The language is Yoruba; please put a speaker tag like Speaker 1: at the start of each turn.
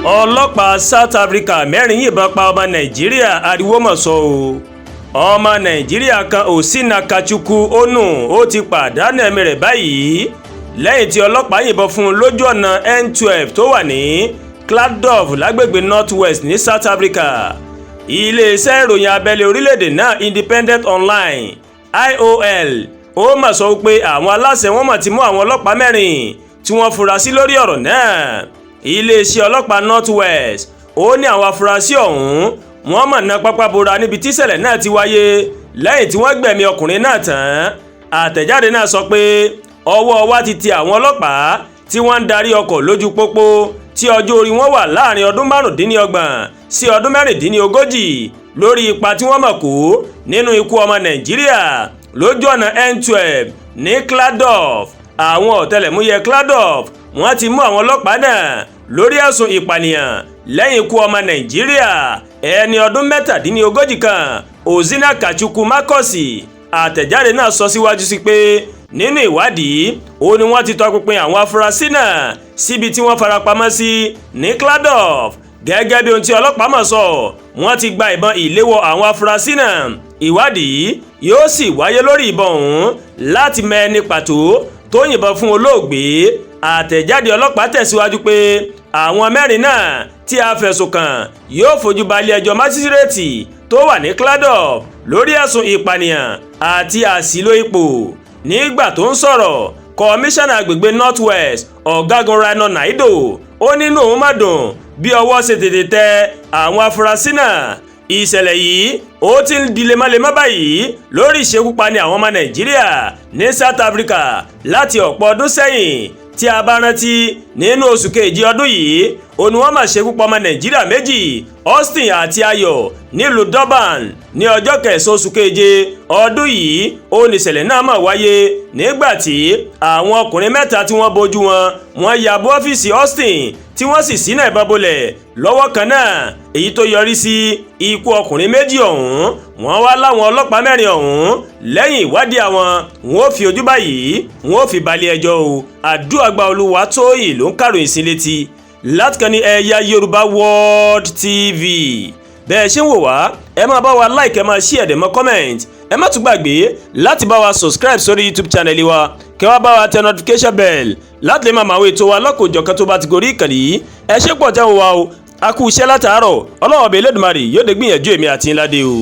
Speaker 1: ọlọ́pàá South Africa mẹ́rin yìnbọn pa ọmọ Nàìjíríà ariwo mọ̀ sọ o. ọmọ Nàìjíríà kan Osinakachukwu Onu ó ti pàdánù ẹ̀mí rẹ̀ báyìí lẹ́yìn tí ọlọ́pàá yìnbọn fún un lójú ọ̀nà N12 tó wà ní Klerksdorp lágbègbè North West ní South Africa. iléeṣẹ́ ìròyìn abẹ́lé orílẹ̀-èdè náà Independent Online IOL ó mà sọ pé àwọn aláṣẹ wọn mà ti mú àwọn ọlọ́pàá mẹ́rin tí wọ́n fura sí lórí ọ̀rọ̀ náà. iléeṣẹ́ ọlọ́pàá North West ó ní àwọn afurasí ọ̀hún wọ́n mọ̀ ná pápá bora níbi tí ìṣẹ̀lẹ̀ náà ti wáyé lẹ́yìn tí wọ́n gbẹ̀mí ọkùnrin náà tán. àtẹ̀jáde náà sọ pé ọwọ́ wa ti tẹ àwọn ọlọ́pàá tí wọ́n ń darí ọkọ̀ lójú pópó tí ọjọ́ orí wọn wà láàrin ọdún 25 sí ọdún 40 lórí ipa tí wọ́n mọ̀ kó nínú ikú ọmọ Nàìjíríà lójú ọ̀nà N12 ní Klerksdorp. àwọn ọ̀tẹlẹ̀múyẹ́ Klerksdorp wọ́n ti mú àwọn ọlọ́pàá náà lórí ẹ̀sùn ìpànìyàn lẹ́yìn ikú ọmọ Nàìjíríà ẹni ọdún 37 kan Osinakachukwu Makosi. àtẹ̀jáde náà sọ síwájú sí pé nínú ìwádìí ó ní wọ́n ti tọpinpin àwọn afurasí náà síbi tí wọ́n farapamọ́ sí ní Klerksdorp. gẹ́gẹ́ bí ohun tí ọlọ́pàá mọ̀ sọ wọ́n ti gba ìbọn ìléwọ́ àwọn afurasí náà. ìwádìí yóò sì wáyé lórí ìbọn ọ̀hún láti mọ ẹni pàtó tó yìnbọn fún olóògbé. àtẹ̀jáde ọlọ́pàá tẹ̀síwájú pé àwọn mẹ́rin náà tí a fẹ̀sùn kàn yóò fojú balẹ̀ ẹjọ́ májísírèètì tó wà ní Klerksdorp lórí ẹ̀sùn ìpànìyàn àti àṣìlò ipò. nígbà tó ń sọ̀rọ̀ kọmíṣánná agbègbè North West ọ̀gágun Rano Naido ó nínú òun má dùn bí ọwọ́ ṣe tètè tẹ àwọn afurasí náà. ìṣẹ̀lẹ̀ yìí ó ti ń di lemọ́lemọ́ báyìí lórí ìṣekúpani àwọn ọmọ Nàìjíríà ní South Africa láti ọ̀pọ̀ ọdún sẹ́yìn. tí a bá rántí nínú oṣù kejì ọdún yìí òun wọ́n máa ṣekú pa ọmọ Nàìjíríà méjì Austin àti Ayọ̀ nílùú Durban ní ọjọ́ 9 oṣù keje ọdún yìí. òun ìṣẹ̀lẹ̀ náà máa wáyé nígbà tí àwọn ọkùnrin mẹ́ta tí wọ́n bojú wọn ya bọ́ ọ́fíìsì Austin tí wọ́n sì ṣínà ìbọn bolẹ̀ lọ́wọ́ kan náà èyí tó yọrí sí ikú ọkùnrin méjì ọ̀hún. wọ́n wá láwọn ọlọ́pàá mẹ́rin ọ̀hún lẹ́yìn ìwádìí àwọn wọn ò fi ojú báyìí wọn ò fi balẹ̀ ẹjọ́ o. Àdúràgbà Olúwatóyìn ló ń kàròyìn sí létí láti kàn ní Ẹ̀yà Yorùbá World TV. bẹ́ẹ̀ ṣe ń wò wá ẹ máa bá wa like ẹ máa share ẹ máa comment ẹ má tún gbàgbé láti bá wa subscribe sórí YouTube channel wa kẹ́ wá bá wa tẹ notification bell láti lè máa máa wo ètò wa lọ́kọ̀ọ́jọ̀kan tó bá ti gorí ìkànnì yìí. ẹ ṣé pọ̀ tẹ́ ń wò wá o a kú iṣẹ́ látàárọ̀ Ọlọ́run ọba Elédùmarè yóò dé gbìyànjú èmi àti ńlá dé o.